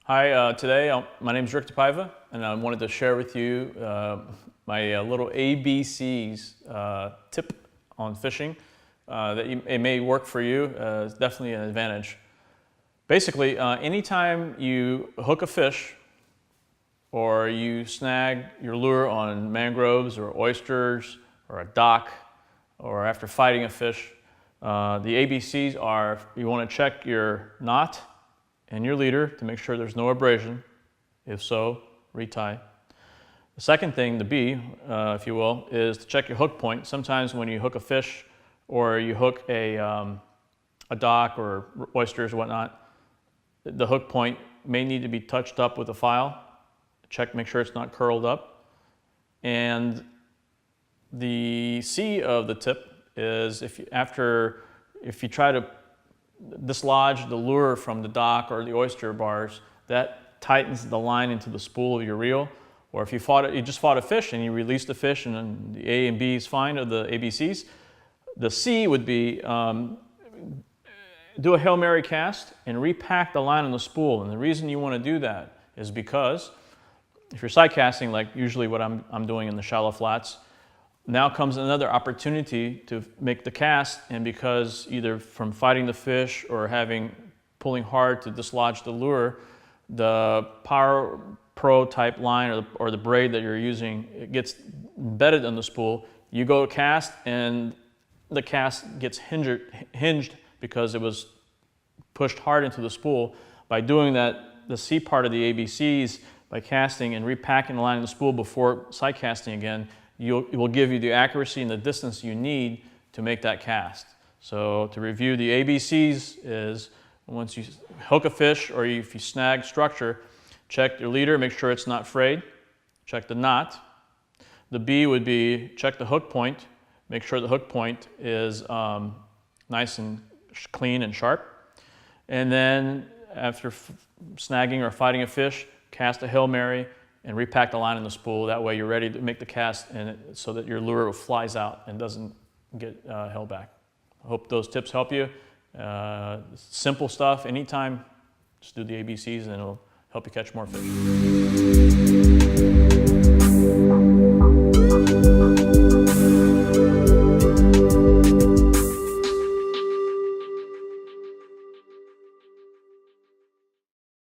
Hi, today my name is Rick De Paiva, and I wanted to share with you my little ABCs tip on fishing it may work for you. It's definitely an advantage. Basically, anytime you hook a fish or you snag your lure on mangroves or oysters or a dock or after fighting a fish, the ABCs are you want to check your knot and your leader to make sure there's no abrasion. If so, retie. The second thing, the B, if you will, is to check your hook point. Sometimes when you hook a fish or you hook a dock or oysters or whatnot, the hook point may need to be touched up with a file. Check, make sure it's not curled up. And the C of the tip is if you try to dislodge the lure from the dock or the oyster bars, that tightens the line into the spool of your reel. Or if you just fought a fish and you release the fish and then the A and B is fine of the ABCs, the C would be do a Hail Mary cast and repack the line on the spool. And the reason you want to do that is because if you're side casting, like usually what I'm doing in the shallow flats, now comes another opportunity to make the cast, and because either from fighting the fish or pulling hard to dislodge the lure, the Power Pro type line or the braid that you're using, it gets embedded in the spool. You go to cast and the cast gets hinged because it was pushed hard into the spool. By doing that, the C part of the ABCs, by casting and repacking the line in the spool before side casting again, it will give you the accuracy and the distance you need to make that cast. So to review, the ABCs is once you hook a fish or if you snag structure, check your leader, make sure it's not frayed. Check the knot. The B would be check the hook point. Make sure the hook point is nice and clean and sharp. And then after snagging or fighting a fish, cast a Hail Mary and repack the line in the spool. That way you're ready to make the cast so that your lure flies out and doesn't get held back. I hope those tips help you. Simple stuff. Anytime, just do the ABCs and it'll help you catch more fish.